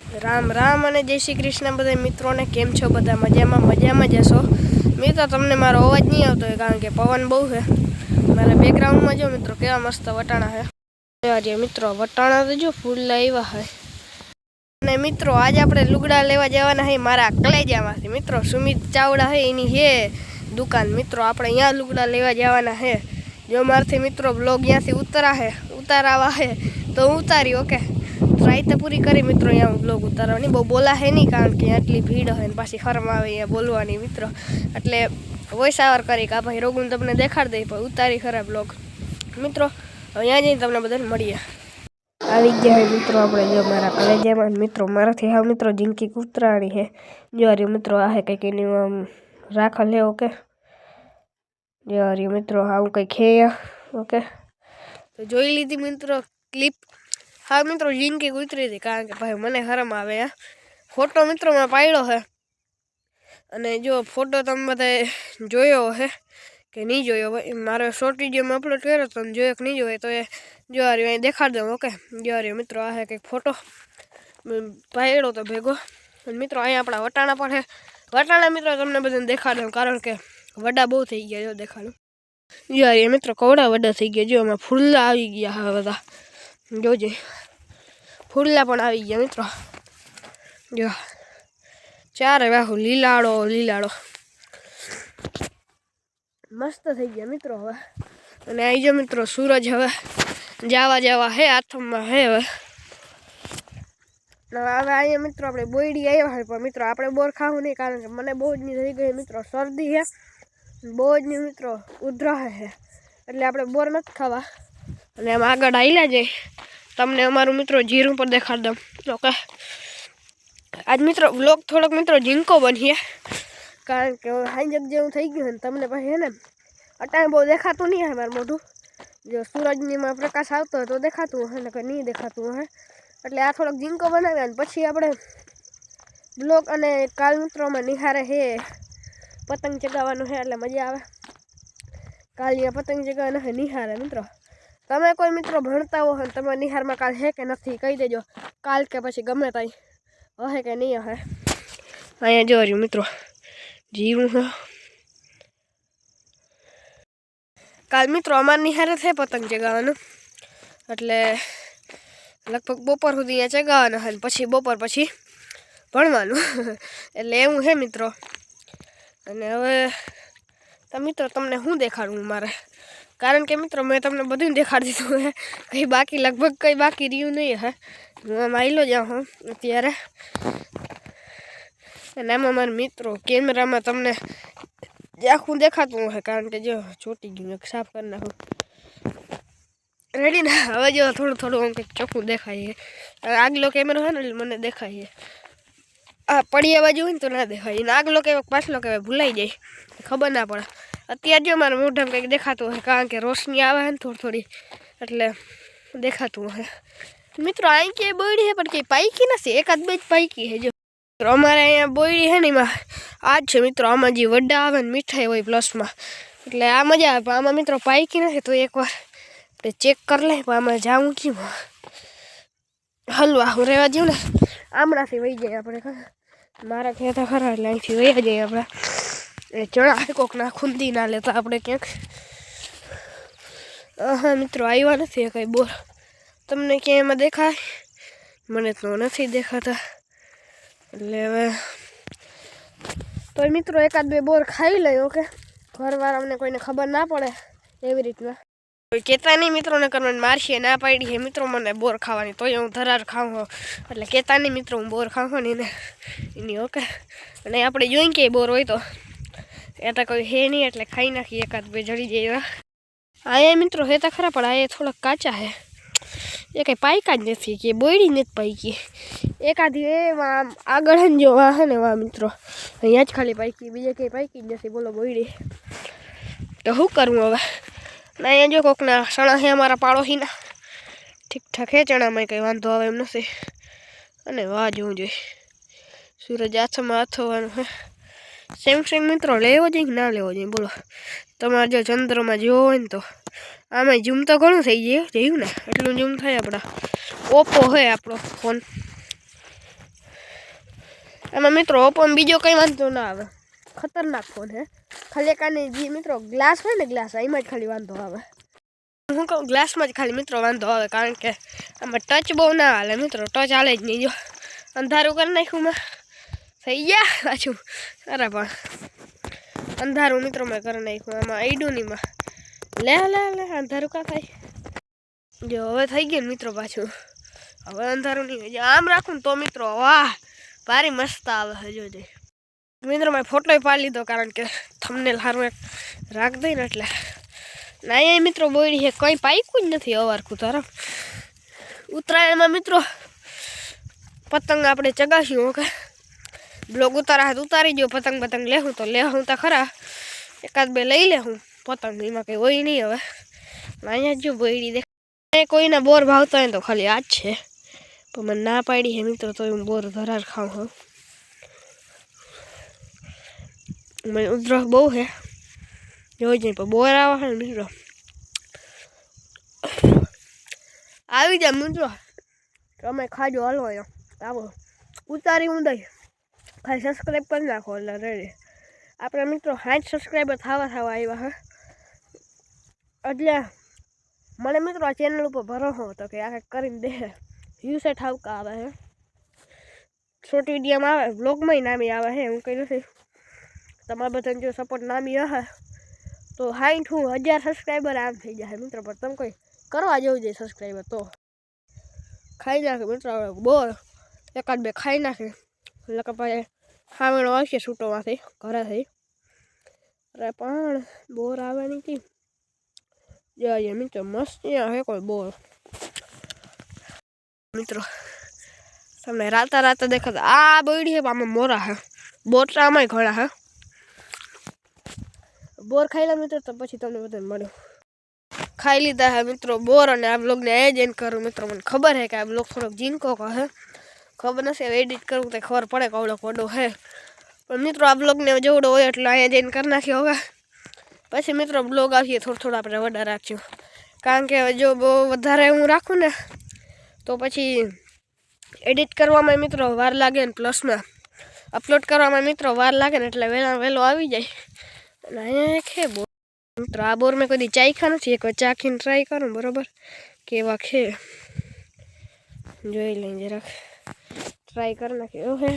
રામ રામ અને જય શ્રી કૃષ્ણ બધા મિત્રોને કેમ છો બધા મજામાં જશો મિત્રો તમને મારો અવાજ નહીં આવતો હોય કારણ કે પવન બહુ છે મારા બેકગ્રાઉન્ડમાં જો મિત્રો કેવા મસ્ત વટાણા છે મિત્રો વટાણા તો જો ફૂલ લાવ્યા હોય અને મિત્રો આજે આપણે લુગડા લેવા જવાના છે મારા કલેજામાંથી મિત્રો સુમિત ચાવડા છે એની હે દુકાન મિત્રો આપણે અહીંયા લુગડા લેવા જવાના છે જો મારથી મિત્રો બ્લોગ અહીંયાથી ઉતારાવા છે તો ઉતારી ઓકે ટ્રાય તો પૂરી કરી મિત્રો અહીંયા બ્લોગ ઉતારવાની બહુ બોલા છે નહીં કારણ કે આટલી ભીડ હોય ને પાછી શરમ આવે અહીંયા બોલવાની મિત્રો એટલે વોઇસ ઓવર કરી કે ભાઈ રોગું તમને દેખાડી દઈ પણ ઉતારી ખરા બ્લોગ મિત્રો અહીંયા જઈને તમને બધાને મળીએ આવી ગયા મિત્રો આપણે જો મારા કલેજામાં મિત્રો મારાથી હા મિત્રો જિંદગી કૂતરાણી છે જો અરે મિત્રો આ કંઈક એની રાખલ છે ઓકે જો અરે મિત્રો આવું કંઈક છે ઓકે તો જોઈ લીધી મિત્રો ક્લિપ હા મિત્રો જિંદગી કૂતરી હતી કારણ કે ભાઈ મને શરમ આવે ફોટો મિત્રો મેં પાડ્યો છે અને જો ફોટો તમે બધા જોયો છે કે નહીં જોયો હોય મારો શોર્ટ વિડીયો મેં અપલોડ કર્યો તમે જોયો કે નહીં જોયો તો એ જો રહ્યો અહીં દેખાડી દઉં ઓકે જો રહ્યો મિત્રો આ કંઈક ફોટો પાડ્યો તો ભેગો મિત્રો અહીંયા આપણા વટાણા પણ છે વટાણા મિત્રો તમને બધાને દેખાડી દઉં કારણ કે વડા બહુ થઈ ગયા જો દેખાડું જો એ મિત્રો કવડા વડા થઈ ગયા જો એમાં ફૂલ્લા આવી ગયા હા બધા જોજે ફૂલ્લા પણ આવી ગયા મિત્રો જો ચારે વાહુ લીલાડો મસ્ત થઈ ગયા મિત્રો હવે અને આવી જો મિત્રો સૂરજ હવે જવા હે આથમમાં હે હવે અહીંયા મિત્રો આપણે બોયડી આવ્યા હોય પણ મિત્રો આપણે બોર ખાવું નહીં કારણ કે મને બહુ જ ની થઈ ગઈ મિત્રો શરદી છે બહુ જ ની મિત્રો ઉધરા છે એટલે આપણે બોર નથી ખાવા અને આમ આગળ આવેલા જાય તમને અમારું મિત્રો જીરું પર દેખાડી દઉં ઓકે આજ મિત્રો બ્લોગ થોડોક મિત્રો ઝીંકો બનીએ કારણ કે હાઈજક જેવું થઈ ગયું ને તમને પછી હે ને અટાણે બહુ દેખાતું નહીં હોય મારું મોઢું જો સૂરજનીમાં પ્રકાશ આવતો હોય તો દેખાતું હોય ને કંઈ નહીં દેખાતું હોય એટલે આ થોડોક ઝીંકો બનાવ્યા ને પછી આપણે બ્લોગ અને કાલ મિત્રોમાં નિહારે હે પતંગ ચગાવવાનું છે એટલે મજા આવે કાલિયા પતંગ ચગાવવાનું છે નિહારે મિત્રો તમે કોઈ મિત્રો ભણતા હો ને તમે નિહારમાં કાલ હે કે નથી કહી દેજો કાલ કે પછી ગમે ત્યાં હે કે નહીં હે અહીંયા જોજો મિત્રો જીવું છે કાલ મિત્રો અમારે નિહારે છે પતંગ ચગાવવાનું એટલે લગભગ બપોર સુધી અહીંયા ચગાવવાનું હોય પછી બપોર પછી ભણવાનું એટલે એવું છે મિત્રો અને હવે તો મિત્રો તમને શું દેખાડું મારે કારણ કે મિત્રો મેં તમને બધું દેખાડી દીધું હે કંઈ બાકી રહ્યું નહીં હે હું માયલો જાઉં હું અત્યારે અને આમાં મારા મિત્રો કેમેરામાં તમને આખું દેખાતું હોય કારણ કે જો ચોટી ગયું એક સાફ કરી નાખું રેડી ને હવે જો થોડું આમ કંઈક ચોખ્ખું દેખાય આગલો કેમેરો હોય ને એટલે મને દેખાય આ પડિયા બાજુ હોય ને તો ના દેખાય ને આગલો કહેવાય પાછલો કહેવાય ભૂલાઈ જાય ખબર ના પડે અત્યારે જો મારા મોઢામાં કંઈક દેખાતું હોય કારણ કે રોશની આવે ને થોડી એટલે દેખાતું હોય મિત્રો અહીં ક્યાંય બોયડી છે પણ કંઈ પાઈકી નથી એકાદ બે જ પાઈકી છે જો અમારે અહીંયા બોયડી છે ને એમાં આ જ છે મિત્રો આમાં જે વડા આવે ને મીઠાઈ હોય પ્લસમાં એટલે આ મજા આવે પણ આમાં મિત્રો પાઈકી નથી તો એકવાર આપણે ચેક કરી લઈએ પણ આમાં જાઉં કેમ હલવા હું રહેવા દઉં ને આમણાથી વહી જાય આપણે મારા કહેતા ખરા એટલે અહીંથી વહી જઈએ આપણે એ ચણા કોકના ખૂંદી ના લેતા આપણે ક્યાંક હા મિત્રો આવ્યા નથી કંઈ બોર તમને ક્યાંય એમાં દેખાય મને તો નથી દેખાતા એટલે હવે તો મિત્રો એકાદ બે બોર ખાઈ લઈ ઓકે ઘરવાર અમને કોઈને ખબર ના પડે એવી રીતના કોઈ કહેતા નહીં મિત્રોને કરવાની મારશે ના પાડી છે મિત્રો મને બોર ખાવાની તોય હું ધરાર ખાઉં હો એટલે કહેતા નહીં મિત્રો હું બોર ખાઉં ને એની ઓકે અને આપણે જોઈને કે બોર હોય તો એ તો કોઈ હે નહીં એટલે ખાઈ નાખીએ એકાદ બે જડી જાય અહીંયા મિત્રો હે તો ખરા પણ આ થોડાક કાચા છે એ કંઈ પાયકા જ નથી કે બોયડી નથી પાઈકી એકાદી એમાં આગળ જ જો વાહ ને વાહ મિત્રો અહીંયા જ ખાલી પાઈકી બીજે કંઈ પાઈકી જ નથી બોલો બોયડી તો શું કરવું હવે ના અહીંયા જો કોકના ચણા છે અમારા પાડોશીના ઠીકઠાક હે ચણામાં કંઈ વાંધો આવે એમ નથી અને વાહ જોવું જોઈએ સૂરજ હાથમાં હાથવાનું હે સેમ મિત્રો લેવો જોઈએ કે ના લેવો જોઈએ બોલો તમારે જો ચંદ્રમાં જોવો હોય ને તો આમાં ઝૂમ તો ઘણું થઈ ગયું ને એટલું ઝૂમ થાય આપણા ઓપ્પો હોય આપણો ફોન એમાં મિત્રો ઓપ્પોમાં બીજો કંઈ વાંધો ના આવે, ખતરનાક ફોન હે. ખાલી એકાની જે મિત્રો ગ્લાસ હોય ને ગ્લાસ એમાં જ ખાલી વાંધો આવે. હું કહું ગ્લાસમાં જ ખાલી મિત્રો વાંધો આવે, કારણ કે આમાં ટચ બહુ ના હાલે મિત્રો, ટચ હાલે જ નહીં. જો અંધારું કરી નાખ્યું મેં, થઈ ગયા પાછું. અરે પણ અંધારું મિત્રો મેં કરી નાખ્યું આમાં આઈડું નહીં માં. લે લે લે અંધારું કાં થાય? જો હવે થઈ ગયું મિત્રો પાછું. હવે અંધારું નહીં, આમ રાખું ને તો મિત્રો વાહ ભારી મસ્ત આવે છે. જોજે મિત્રો મેં ફોટો પાડી લીધો, કારણ કે થંબનેલ સારું એક રાખ દઈ ને એટલે. ના અહીંયા મિત્રો બોયડી છે, કંઈ પાઈકું જ નથી અવારખું તારા. ઉત્તરાયણમાં મિત્રો પતંગ આપણે ચગાવ્યું. ઓકે બ્લોગ ઉતારા હાથ ઉતારી ગયો. પતંગ લેવું તો લેવું તો ખરા, એકાદ બે લઈ લેવું પતંગ, એમાં કંઈ હોય નહીં. હવે અહીંયા જો બોયડી દેખ, કોઈને બોર ભાવતા હોય તો ખાલી આ જ છે, પણ મને ના પાડી છે મિત્રો, તો હું બોર ધરાર ખાઉં હું. મને ઉધરસ બહુ છે જોઈ, પણ બોર આવે છે ને મિત્રો. આવી જાય મિત્રો, તમે ખાજો હાલો આવો ઉતારી હું દઈ. ખાલી સબસ્ક્રાઈબ કરી નાખો એટલે રેડી. આપણે મિત્રો 60 સબસ્ક્રાઈબર થવા આવ્યા હે, એટલે મને મિત્રો આ ચેનલ ઉપર ભરોસો હતો કે આ કરીને દે. વ્યૂ સેટ ઠાવકા આવે છે, શોર્ટ વિડીયોમાં આવે, બ્લોગમાંય નામી આવે છે. હું કંઈ નથી, તમારા બધાને જો સપોર્ટ નામી હશે તો 60,000 સબસ્ક્રાઈબર આમ થઈ જાય મિત્રો. પણ તમે કોઈ કરવા જવું જોઈએ સબસ્ક્રાઈબર તો ખાઈ નાખે મિત્રો. બોર એકાદ બે ખાઈ નાખે એટલે કે ભાઈ ખાવાનો આવશે છૂટોમાંથી ઘરેથી. અરે પણ બોર આવે નહીં કે જઈએ મિત્રો, મસ્ત ત્યાં હે કોઈ બોર. મિત્રો તમને રાતા દેખાતા આ બોયડી છે, આમાં મોરા હે, બોટરામાંય ઘણા હે. બોર ખાઈ લે મિત્રો, તો પછી તમને બધાને મળ્યું. ખાઈ લીધા હે મિત્રો બોર, અને આ બ્લોગને એ જ એન્ડ કરું મિત્રો. મને ખબર છે કે આ બ્લોગ થોડોક જીનકો કહે, ખબર નથી હવે એડિટ કરવું તો ખબર પડે કવડો કોડો હે. પણ મિત્રો આ બ્લોગને જેવડો હોય એટલે અહીંયા જઈને કરી નાખ્યો. હવે પછી મિત્રો બ્લોગ આવીએ થોડું આપણે વધારે રાખશું, કારણ કે જો બહુ વધારે હું રાખું ને તો પછી એડિટ કરવામાં મિત્રો વાર લાગે ને પ્લસમાં અપલોડ કરવામાં મિત્રો વાર લાગે ને, એટલે વહેલો આવી જાય. અને અહીંયા ખે બોર મિત્રો, આ બોર મેં કોઈ ચાખ્યા નથી, એક વાર ચાખીને ટ્રાય કરું બરાબર કેવા ખે જોઈ લઈને જરાક ટ્રાય કરી નાખી. ઓહે